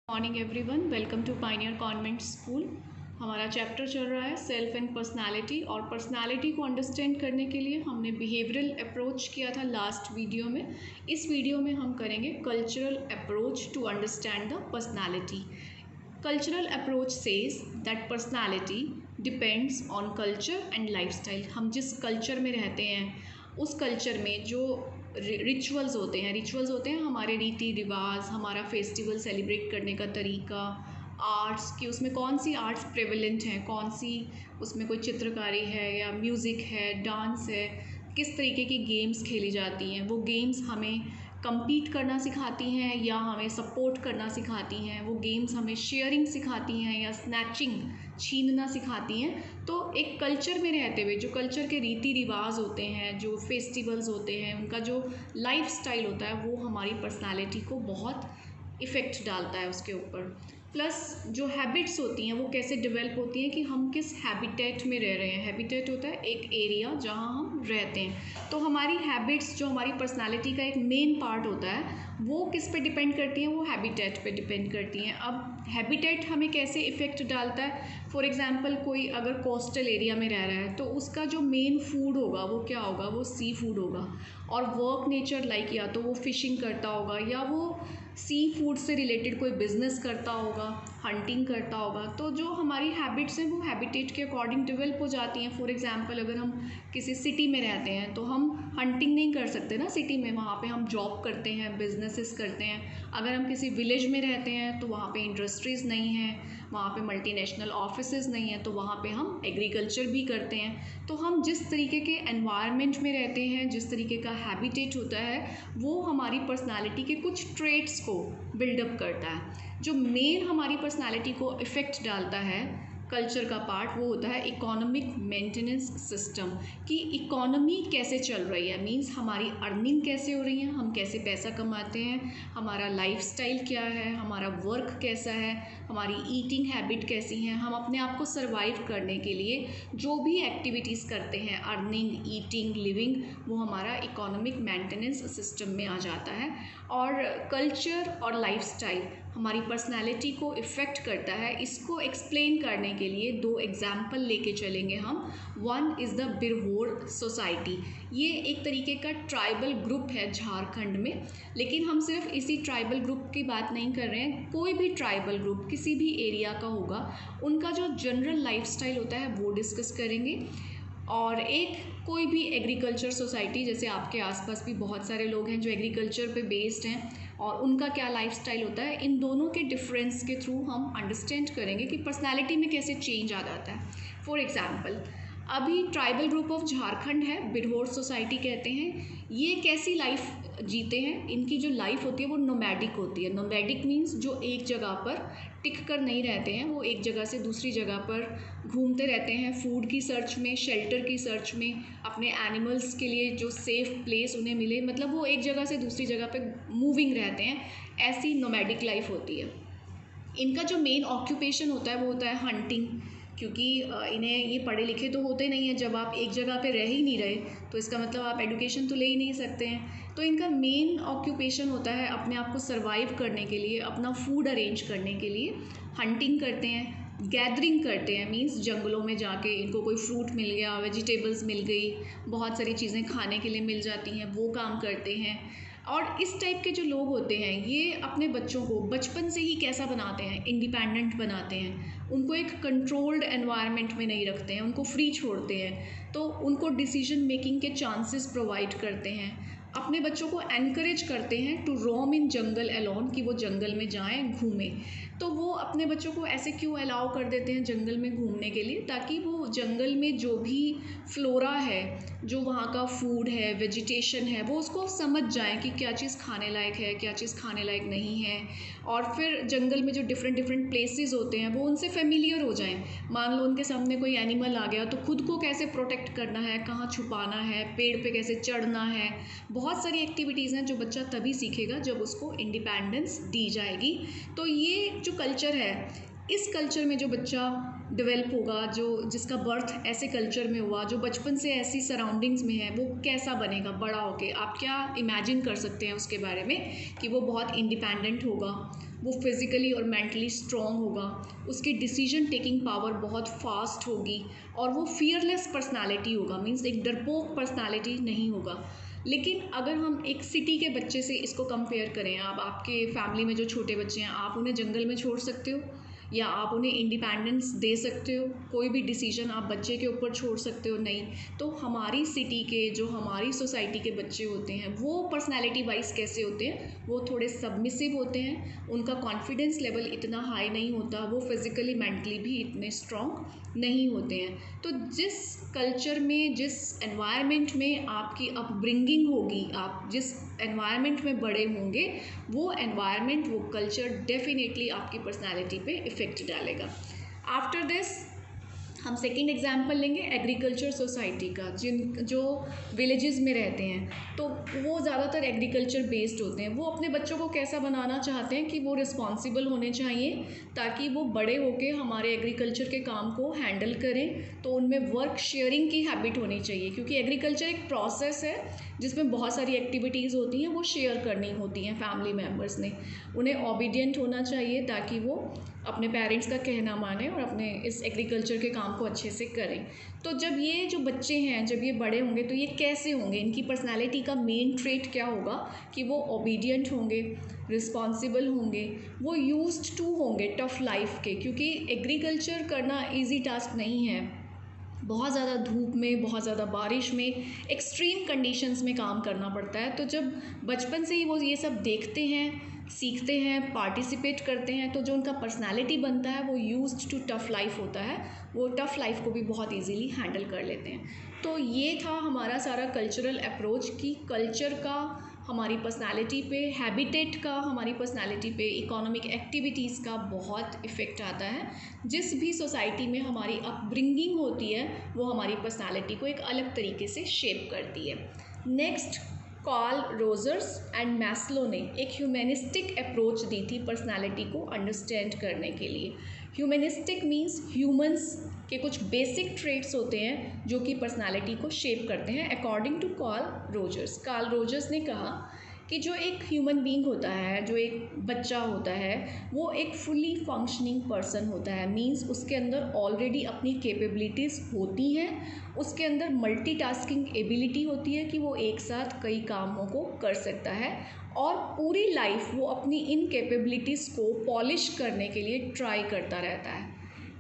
Morning everyone, welcome to Pioneer Convent School. हमारा chapter चल रहा है सेल्फ एंड पर्सनालिटी, और पर्सनालिटी को अंडरस्टैंड करने के लिए हमने बिहेवियरल अप्रोच किया था लास्ट वीडियो में। इस वीडियो में हम करेंगे cultural approach to understand the personality. Cultural approach says that personality depends on culture and lifestyle. हम जिस कल्चर में रहते हैं उस कल्चर में जो रिचुअल्स होते हैं हमारे रीति रिवाज, हमारा फेस्टिवल सेलिब्रेट करने का तरीका, आर्ट्स की उसमें कौन सी आर्ट्स प्रेवलेंट हैं, कौन सी उसमें कोई चित्रकारी है या म्यूज़िक है, डांस है, किस तरीके की गेम्स खेली जाती हैं, वो गेम्स हमें compete करना सिखाती हैं या हमें सपोर्ट करना सिखाती हैं, वो गेम्स हमें शेयरिंग सिखाती हैं या स्नैचिंग छीनना सिखाती हैं। तो एक कल्चर में रहते हुए जो कल्चर के रीति रिवाज होते हैं, जो फेस्टिवल्स होते हैं, उनका जो लाइफ स्टाइल होता है वो हमारी पर्सनालिटी को बहुत इफ़ेक्ट डालता है उसके ऊपर। प्लस जो हैबिट्स होती हैं वो कैसे डेवलप होती हैं कि हम किस हैबिटेट में रह रहे हैं। हैबिटेट होता है एक एरिया जहाँ हम रहते हैं। तो हमारी हैबिट्स जो हमारी पर्सनालिटी का एक मेन पार्ट होता है वो किस पे डिपेंड करती हैं, वो हैबिटेट पे डिपेंड करती हैं। अब हैबिटेट हमें कैसे इफ़ेक्ट डालता है, फॉर एग्ज़ाम्पल कोई अगर कोस्टल एरिया में रह रहा है तो उसका जो मेन फूड होगा वो क्या होगा, वो सी फूड होगा। और वर्क नेचर लाइक या तो वो फिशिंग करता होगा या वो सी फूड से रिलेटेड कोई बिज़नेस करता होगा, हंटिंग करता होगा। तो जो हमारी हैबिट्स हैं वो हैबिटेट के अकॉर्डिंग डेवलप हो जाती हैं। फॉर एग्ज़ाम्पल अगर हम किसी सिटी में रहते हैं तो हम हंटिंग नहीं कर सकते ना सिटी में, वहाँ पे हम जॉब करते हैं, बिजनेसेस करते हैं। अगर हम किसी विलेज में रहते हैं तो वहाँ पे इंडस्ट्रीज़ नहीं हैं, वहाँ पे मल्टीनेशनल ऑफिसेज़ नहीं हैं, तो वहाँ पे हम एग्रीकल्चर भी करते हैं। तो हम जिस तरीके के एनवायरनमेंट में रहते हैं, जिस तरीके का हैबिटेट होता है, वो हमारी पर्सनालिटी के कुछ ट्रेट्स को बिल्डअप करता है। जो मेन हमारी पर्सनालिटी को इफ़ेक्ट डालता है कल्चर का पार्ट, वो होता है इकोनॉमिक मेंटेनेंस सिस्टम, कि इकोनॉमी कैसे चल रही है, मींस हमारी अर्निंग कैसे हो रही है, हम कैसे पैसा कमाते हैं, हमारा लाइफस्टाइल क्या है, हमारा वर्क कैसा है, हमारी ईटिंग हैबिट कैसी हैं, हम अपने आप को सर्वाइव करने के लिए जो भी एक्टिविटीज़ करते हैं, अर्निंग, ईटिंग, लिविंग, वो हमारा इकोनॉमिक मेंटेनेंस सिस्टम में आ जाता है। और कल्चर और लाइफस्टाइल हमारी पर्सनालिटी को इफ़ेक्ट करता है। इसको एक्सप्लेन करने के लिए दो एग्जाम्पल लेके चलेंगे हम। One is the Birhor society. ये एक तरीके का ट्राइबल ग्रुप है झारखंड में, लेकिन हम सिर्फ इसी ट्राइबल ग्रुप की बात नहीं कर रहे हैं। कोई भी ट्राइबल ग्रुप किसी भी एरिया का होगा, उनका जो जनरल लाइफस्टाइल होता है वो डिस्कस करेंगे। और एक कोई भी एग्रीकल्चर सोसाइटी, जैसे आपके आसपास भी बहुत सारे लोग हैं जो एग्रीकल्चर पे बेस्ड हैं, और उनका क्या लाइफस्टाइल होता है, इन दोनों के डिफरेंस के थ्रू हम अंडरस्टैंड करेंगे कि पर्सनालिटी में कैसे चेंज आ जाता है। फॉर एग्जांपल, अभी ट्राइबल ग्रुप ऑफ झारखंड है, बिरहोर सोसाइटी कहते हैं। ये कैसी लाइफ जीते हैं, इनकी जो लाइफ होती है वो नोमैडिक होती है। नोमैडिक मीन्स जो एक जगह पर टिक कर नहीं रहते हैं, वो एक जगह से दूसरी जगह पर घूमते रहते हैं, फूड की सर्च में, शेल्टर की सर्च में, अपने एनिमल्स के लिए जो सेफ़ प्लेस उन्हें मिले, मतलब वो एक जगह से दूसरी जगह पे मूविंग रहते हैं। ऐसी नोमैडिक लाइफ होती है। इनका जो मेन ऑक्यूपेशन होता है वो होता है हंटिंग, क्योंकि इन्हें ये पढ़े लिखे तो होते नहीं हैं। जब आप एक जगह पे रह ही नहीं रहे तो इसका मतलब आप एडुकेशन तो ले ही नहीं सकते हैं। तो इनका मेन ऑक्यूपेशन होता है अपने आप को सर्वाइव करने के लिए, अपना फूड अरेंज करने के लिए हंटिंग करते हैं, गैदरिंग करते हैं, मींस जंगलों में जाके इनको कोई फ्रूट मिल गया, वेजिटेबल्स मिल गई, बहुत सारी चीज़ें खाने के लिए मिल जाती हैं, वो काम करते हैं। और इस टाइप के जो लोग होते हैं ये अपने बच्चों को बचपन से ही कैसा बनाते हैं, इंडिपेंडेंट बनाते हैं। उनको एक कंट्रोल्ड एनवायरनमेंट में नहीं रखते हैं, उनको फ्री छोड़ते हैं। तो उनको डिसीजन मेकिंग के चांसेस प्रोवाइड करते हैं, अपने बच्चों को एनकरेज करते हैं to Rome in jungle alone, कि वो जंगल में जाएं, घूमें। तो वो अपने बच्चों को ऐसे क्यों अलाउ कर देते हैं जंगल में घूमने के लिए, ताकि वो जंगल में जो भी फ्लोरा है, जो वहाँ का फूड है, वेजिटेशन है, वो उसको समझ जाएं कि क्या चीज़ खाने लायक है, क्या चीज़ खाने लायक नहीं है। और फिर जंगल में जो डिफरेंट डिफरेंट प्लेसेस होते हैं वो उनसे फेमिलियर हो जाएं। मान लो उनके सामने कोई एनिमल आ गया तो खुद को कैसे प्रोटेक्ट करना है, कहाँ छुपाना है, पेड़ पे कैसे चढ़ना है। बहुत सारी एक्टिविटीज़ हैं जो बच्चा तभी सीखेगा जब उसको इंडिपेंडेंस दी जाएगी। तो ये जो कल्चर है इस कल्चर में जो बच्चा डेवलप होगा, जो जिसका बर्थ ऐसे कल्चर में हुआ, जो बचपन से ऐसी सराउंडिंग्स में है, वो कैसा बनेगा बड़ा होके? आप क्या इमेजिन कर सकते हैं उसके बारे में कि वो बहुत इंडिपेंडेंट होगा, वो फिज़िकली और मेंटली स्ट्रॉन्ग होगा, उसकी डिसीजन टेकिंग पावर बहुत फास्ट होगी और वो फियरलेस पर्सनालिटी होगा, मीन्स एक डरपोक पर्सनालिटी नहीं होगा। लेकिन अगर हम एक सिटी के बच्चे से इसको कंपेयर करें, आप आपके फैमिली में जो छोटे बच्चे हैं, आप उन्हें जंगल में छोड़ सकते हो या आप उन्हें इंडिपेंडेंस दे सकते हो? कोई भी डिसीजन आप बच्चे के ऊपर छोड़ सकते हो? नहीं। तो हमारी सिटी के, जो हमारी सोसाइटी के बच्चे होते हैं, वो पर्सनैलिटी वाइज कैसे होते हैं? वो थोड़े सबमिसिव होते हैं, उनका कॉन्फिडेंस लेवल इतना हाई नहीं होता, वो फिज़िकली मेंटली भी इतने स्ट्रॉन्ग नहीं होते हैं। तो जिस कल्चर में, जिस एनवायरनमेंट में आपकी अपब्रिंगिंग होगी, आप जिस एनवायरनमेंट में बड़े होंगे, वो एनवायरनमेंट, वो कल्चर डेफिनेटली आपकी पर्सनालिटी पे इफ़ेक्ट डालेगा। आफ्टर दिस हम सेकेंड एग्जाम्पल लेंगे एग्रीकल्चर सोसाइटी का। जो विलेजेस में रहते हैं, तो वो ज़्यादातर एग्रीकल्चर बेस्ड होते हैं। वो अपने बच्चों को कैसा बनाना चाहते हैं कि वो रिस्पॉन्सिबल होने चाहिए, ताकि वो बड़े होके हमारे एग्रीकल्चर के काम को हैंडल करें। तो उनमें वर्क शेयरिंग की हैबिट होनी चाहिए, क्योंकि एग्रीकल्चर एक प्रोसेस है जिसमें बहुत सारी एक्टिविटीज़ होती हैं, वो शेयर करनी होती हैं फैमिली मेम्बर्स ने। उन्हें ओबीडियंट होना चाहिए ताकि वो अपने पेरेंट्स का कहना माने और अपने इस एग्रीकल्चर के काम को अच्छे से करें। तो जब ये जो बच्चे हैं, जब ये बड़े होंगे, तो ये कैसे होंगे? इनकी पर्सनैलिटी का मेन ट्रेट क्या होगा कि वो ओबीडियंट होंगे, रिस्पॉन्सिबल होंगे, वो यूज्ड टू होंगे टफ़ लाइफ के, क्योंकि एग्रीकल्चर करना ईजी टास्क नहीं है। बहुत ज़्यादा धूप में, बहुत ज़्यादा बारिश में, एक्सट्रीम कंडीशंस में काम करना पड़ता है। तो जब बचपन से ही वो ये सब देखते हैं, सीखते हैं, पार्टिसिपेट करते हैं, तो जो उनका पर्सनालिटी बनता है वो यूज्ड टू टफ़ लाइफ होता है, वो टफ़ लाइफ को भी बहुत इजीली हैंडल कर लेते हैं। तो ये था हमारा सारा कल्चरल अप्रोच कि कल्चर का हमारी पर्सनालिटी पे, हैबिटेट का हमारी पर्सनालिटी पे, इकोनॉमिक एक्टिविटीज़ का बहुत इफ़ेक्ट आता है। जिस भी सोसाइटी में हमारी अपब्रिंगिंग होती है, वो हमारी पर्सनालिटी को एक अलग तरीके से शेप करती है। Next, Carl Rogers and Maslow ने एक ह्यूमनिस्टिक अप्रोच दी थी पर्सनालिटी को अंडरस्टैंड करने के लिए। ह्यूमनिस्टिक मीन्स ह्यूमंस के कुछ बेसिक ट्रेट्स होते हैं जो कि पर्सनालिटी को शेप करते हैं, according to Carl Rogers. Carl Rogers ने कहा कि जो एक ह्यूमन बीइंग होता है, जो एक बच्चा होता है, वो एक फुली फंक्शनिंग पर्सन होता है। मींस उसके अंदर ऑलरेडी अपनी कैपेबिलिटीज़ होती हैं, उसके अंदर मल्टीटास्किंग एबिलिटी होती है कि वो एक साथ कई कामों को कर सकता है, और पूरी लाइफ वो अपनी इन कैपेबिलिटीज़ को पॉलिश करने के लिए ट्राई करता रहता है।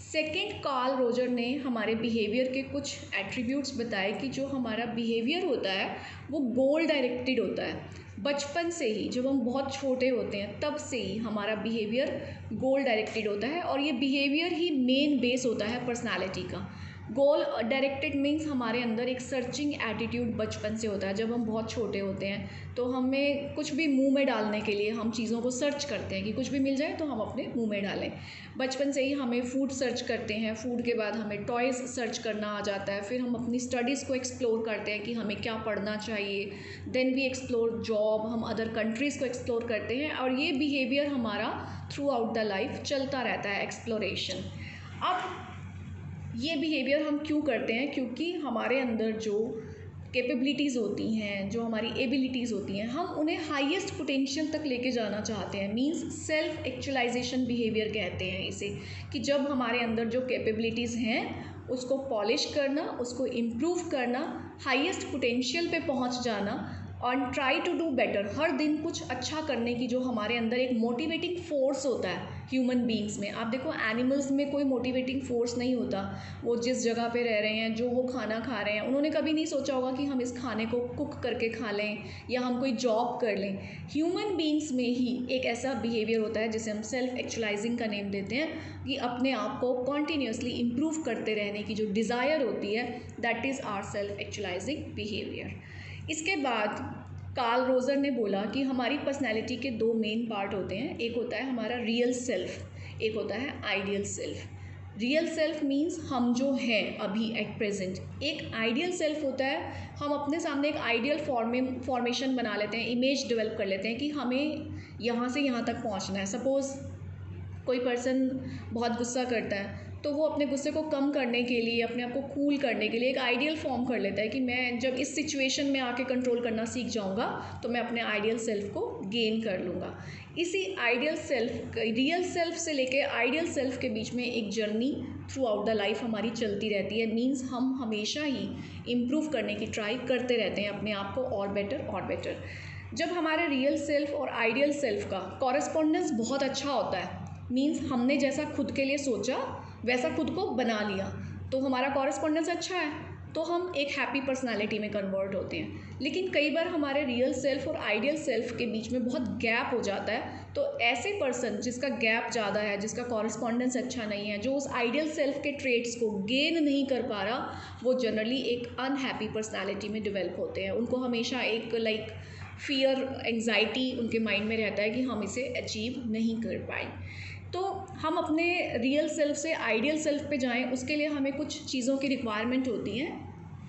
सेकेंड, कार्ल रोजर ने हमारे बिहेवियर के कुछ एट्रीब्यूट्स बताए कि जो हमारा बिहेवियर होता है वो गोल डायरेक्टेड होता है। बचपन से ही, जब हम बहुत छोटे होते हैं, तब से ही हमारा बिहेवियर गोल डायरेक्टेड होता है, और ये बिहेवियर ही मेन बेस होता है पर्सनालिटी का। गोल डायरेक्टेड मीन्स हमारे अंदर एक सर्चिंग एटीट्यूड बचपन से होता है। जब हम बहुत छोटे होते हैं तो हमें कुछ भी मुंह में डालने के लिए हम चीज़ों को सर्च करते हैं कि कुछ भी मिल जाए तो हम अपने मुंह में डालें। बचपन से ही हमें फूड सर्च करते हैं, फूड के बाद हमें टॉयज़ सर्च करना आ जाता है, फिर हम अपनी स्टडीज़ को एक्सप्लोर करते हैं कि हमें क्या पढ़ना चाहिए, देन वी एक्सप्लोर जॉब, हम अदर कंट्रीज़ को एक्सप्लोर करते हैं, और ये बिहेवियर हमारा थ्रू आउट द लाइफ चलता रहता है, एक्सप्लोरेशन। अब ये बिहेवियर हम क्यों करते हैं? क्योंकि हमारे अंदर जो कैपेबिलिटीज़ होती हैं, जो हमारी एबिलिटीज़ होती हैं, हम उन्हें हाईएस्ट पोटेंशियल तक लेके जाना चाहते हैं। मींस सेल्फ एक्चुअलाइजेशन बिहेवियर कहते हैं इसे, कि जब हमारे अंदर जो कैपेबिलिटीज़ हैं उसको पॉलिश करना, उसको इम्प्रूव करना, हाईएस्ट पोटेंशियल पे पहुंच जाना, और ट्राई टू डू बेटर, हर दिन कुछ अच्छा करने की जो हमारे अंदर एक मोटिवेटिंग फोर्स होता है ह्यूमन बीइंग्स में। आप देखो, एनिमल्स में कोई मोटिवेटिंग फोर्स नहीं होता। वो जिस जगह पे रह रहे हैं, जो वो खाना खा रहे हैं, उन्होंने कभी नहीं सोचा होगा कि हम इस खाने को कुक करके खा लें या हम कोई जॉब कर लें। ह्यूमन बीइंग्स में ही एक ऐसा बिहेवियर होता है जिसे हम सेल्फ एक्चुअलाइजिंग का नेम देते हैं, कि अपने आप को कॉन्टीन्यूसली इम्प्रूव करते रहने की जो डिज़ायर होती है, that is our self actualising behaviour. इसके बाद कार्ल रोजर ने बोला कि हमारी पर्सनैलिटी के दो मेन पार्ट होते हैं। एक होता है हमारा रियल सेल्फ, एक होता है ideal self. Real self means हम जो हैं अभी एट प्रेजेंट। एक आइडियल सेल्फ होता है, हम अपने सामने एक आइडियल फॉर्मेशन बना लेते हैं, इमेज डेवलप कर लेते हैं कि हमें यहाँ से यहाँ तक पहुँचना है। सपोज़ कोई पर्सन बहुत गुस्सा करता है तो वो अपने गुस्से को कम करने के लिए, अपने आप को कूल करने के लिए एक आइडियल फॉर्म कर लेता है कि मैं जब इस सिचुएशन में आके कंट्रोल करना सीख जाऊंगा तो मैं अपने आइडियल सेल्फ को गेन कर लूँगा। इसी आइडियल सेल्फ, रियल सेल्फ से लेके आइडियल सेल्फ के बीच में एक journey through out the life हमारी चलती रहती है। मीन्स हम हमेशा ही इम्प्रूव करने की ट्राई करते रहते हैं अपने आप को और बेटर। जब हमारे रियल सेल्फ और आइडियल सेल्फ का कॉरेस्पॉन्डेंस बहुत अच्छा होता है, मीन्स हमने जैसा खुद के लिए सोचा वैसा खुद को बना लिया, तो हमारा कॉरेस्पॉन्डेंस अच्छा है, तो हम एक हैप्पी पर्सनालिटी में कन्वर्ट होते हैं। लेकिन कई बार हमारे रियल सेल्फ और आइडियल सेल्फ के बीच में बहुत गैप हो जाता है, तो ऐसे पर्सन जिसका गैप ज़्यादा है, जिसका कॉरेस्पॉन्डेंस अच्छा नहीं है, जो उस आइडियल सेल्फ के ट्रेट्स को गेन नहीं कर पा रहा, वो जनरली एक अनहैप्पी पर्सनालिटी में डेवलप होते हैं। उनको हमेशा एक फियर, एंग्जाइटी उनके माइंड में रहता है कि हम इसे अचीव नहीं कर पाए। तो हम अपने रियल सेल्फ से आइडियल सेल्फ पे जाएं, उसके लिए हमें कुछ चीज़ों की रिक्वायरमेंट होती है।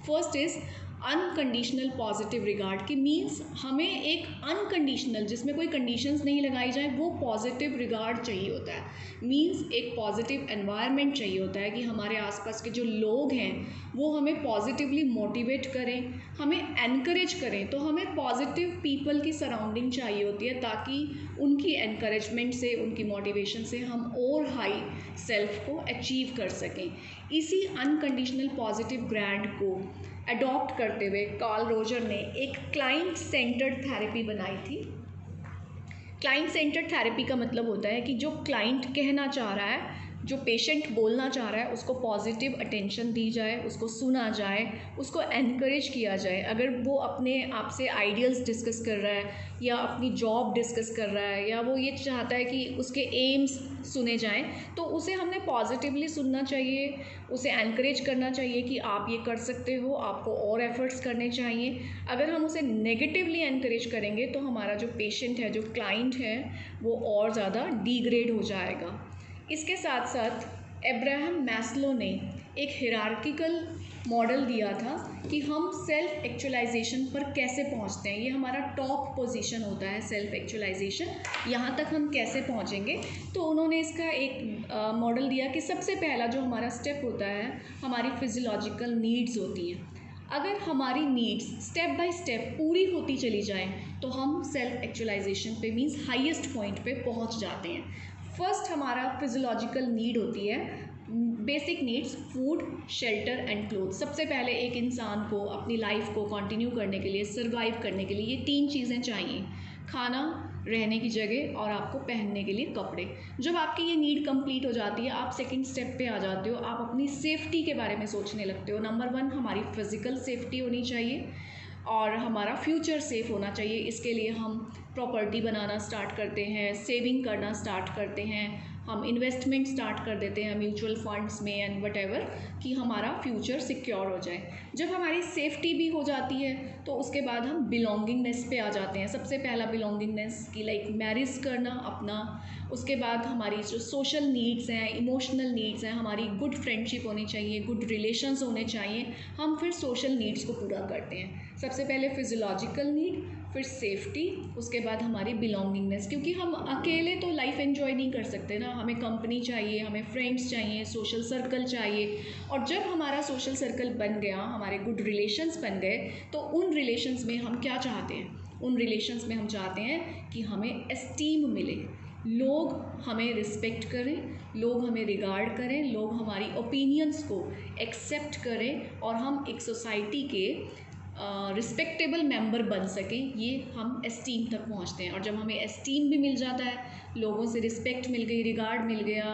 First is unconditional positive regard, की मीन्स हमें एक अनकंडीशनल, जिसमें कोई कंडीशंस नहीं लगाई जाए, वो पॉजिटिव रिगार्ड चाहिए होता है। मीन्स एक पॉजिटिव एनवायरनमेंट चाहिए होता है कि हमारे आसपास के जो लोग हैं वो हमें पॉजिटिवली मोटिवेट करें, हमें एनकरेज करें। तो हमें पॉजिटिव पीपल की सराउंडिंग चाहिए होती है ताकि उनकी एनकरेजमेंट से, उनकी मोटिवेशन से हम और हाई सेल्फ को अचीव कर सकें। इसी अनकंडीशनल पॉजिटिव ग्रैंड को अडॉप्ट करते हुए कार्ल रोजर ने एक क्लाइंट सेंटर्ड थेरेपी बनाई थी। क्लाइंट सेंटर्ड थेरेपी का मतलब होता है कि जो क्लाइंट कहना चाह रहा है, जो पेशेंट बोलना चाह रहा है, उसको पॉजिटिव अटेंशन दी जाए, उसको सुना जाए, उसको एनकरेज किया जाए। अगर वो अपने आप से आइडियल्स डिस्कस कर रहा है या अपनी जॉब डिस्कस कर रहा है या वो ये चाहता है कि उसके एम्स सुने जाएं, तो उसे हमने पॉजिटिवली सुनना चाहिए, उसे एनकरेज करना चाहिए कि आप ये कर सकते हो, आपको और एफर्ट्स करने चाहिए। अगर हम उसे नेगेटिवली एनकरेज करेंगे तो हमारा जो पेशेंट है, जो क्लाइंट है, वो और ज़्यादा डिग्रेड हो जाएगा। इसके साथ साथ एब्राहम मैस्लो ने एक हिरार्किकल मॉडल दिया था कि हम सेल्फ एक्चुअलाइजेशन पर कैसे पहुंचते हैं। ये हमारा टॉप पोजीशन होता है सेल्फ एक्चुअलाइजेशन, यहाँ तक हम कैसे पहुंचेंगे। तो उन्होंने इसका एक मॉडल दिया कि सबसे पहला जो हमारा स्टेप होता है, हमारी फिजियोलॉजिकल नीड्स होती हैं। अगर हमारी नीड्स स्टेप बाय स्टेप पूरी होती चली जाएं तो हम सेल्फ एक्चुअलाइजेशन पे, मीन्स हाईएस्ट पॉइंट पे पहुंच जाते हैं। फर्स्ट हमारा फिजियोलॉजिकल नीड होती है, basic needs, food, shelter and cloth. सबसे पहले एक इंसान को अपनी लाइफ को कंटिन्यू करने के लिए, सर्वाइव करने के लिए ये 3 चीज़ें चाहिए: खाना, रहने की जगह और आपको पहनने के लिए कपड़े। जब आपकी ये नीड कंप्लीट हो जाती है, आप सेकंड स्टेप पे आ जाते हो, आप अपनी सेफ्टी के बारे में सोचने लगते हो। नंबर 1 हमारी फिज़िकल सेफ्टी होनी चाहिए और हमारा फ्यूचर सेफ होना चाहिए। इसके लिए हम प्रॉपर्टी बनाना स्टार्ट करते हैं, सेविंग करना स्टार्ट करते हैं, हम इन्वेस्टमेंट स्टार्ट कर देते हैं म्यूचुअल फंड्स में एंड वटेवर, कि हमारा फ्यूचर सिक्योर हो जाए। जब हमारी सेफ्टी भी हो जाती है तो उसके बाद हम बिलोंगिंगनेस पे आ जाते हैं। सबसे पहला बिलोंगिंगनेस की मैरिज करना अपना, उसके बाद हमारी जो सोशल नीड्स हैं, इमोशनल नीड्स हैं, हमारी गुड फ्रेंडशिप होनी चाहिए, गुड रिलेशंस होने चाहिए। हम फिर सोशल नीड्स को पूरा करते हैं। सबसे पहले फिजियोलॉजिकल नीड, फिर सेफ्टी, उसके बाद हमारी बिलोंगिंगनेस, क्योंकि हम अकेले तो लाइफ एंजॉय नहीं कर सकते ना, हमें कंपनी चाहिए, हमें फ्रेंड्स चाहिए, सोशल सर्कल चाहिए। और जब हमारा सोशल सर्कल बन गया, हमारे गुड रिलेशंस बन गए, तो उन रिलेशंस में हम क्या चाहते हैं? उन रिलेशंस में हम चाहते हैं कि हमें एस्टीम मिले, लोग हमें रिस्पेक्ट करें, लोग हमें रिगार्ड करें, लोग हमारी ओपिनियंस को एक्सेप्ट करें और हम एक सोसाइटी के रिस्पेक्टेबल मेंबर बन सकें। ये हम एस्टीम तक पहुंचते हैं। और जब हमें एस्टीम भी मिल जाता है, लोगों से रिस्पेक्ट मिल गई, रिगार्ड मिल गया,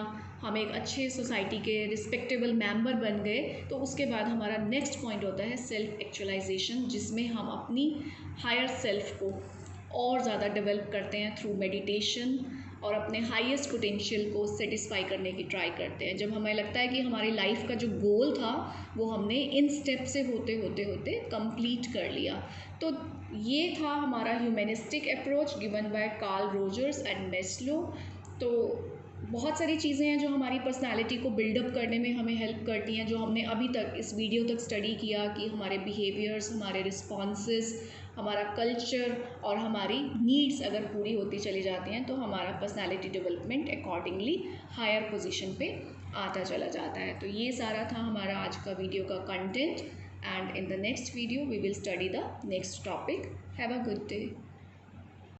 हम एक अच्छे सोसाइटी के रिस्पेक्टेबल मेंबर बन गए, तो उसके बाद हमारा नेक्स्ट पॉइंट होता है सेल्फ एक्चुअलाइजेशन, जिसमें हम अपनी हायर सेल्फ को और ज़्यादा डेवलप करते हैं थ्रू मेडिटेशन और अपने हाईएस्ट पोटेंशियल को सेटिस्फाई करने की ट्राई करते हैं। जब हमें लगता है कि हमारी लाइफ का जो गोल था वो हमने इन स्टेप से होते होते होते कंप्लीट कर लिया। तो ये था हमारा humanistic approach given by Carl Rogers and Maslow. तो बहुत सारी चीज़ें हैं जो हमारी पर्सनालिटी को बिल्डअप करने में हमें हेल्प करती हैं, जो हमने अभी तक इस वीडियो तक स्टडी किया कि हमारे बिहेवियर्स, हमारे रिस्पॉन्सेस, हमारा कल्चर और हमारी नीड्स अगर पूरी होती चली जाती हैं तो हमारा personality development accordingly higher position पे आता चला जाता है। तो ये सारा था हमारा आज का वीडियो का content, and in the next video we will study the next topic. Have a good day.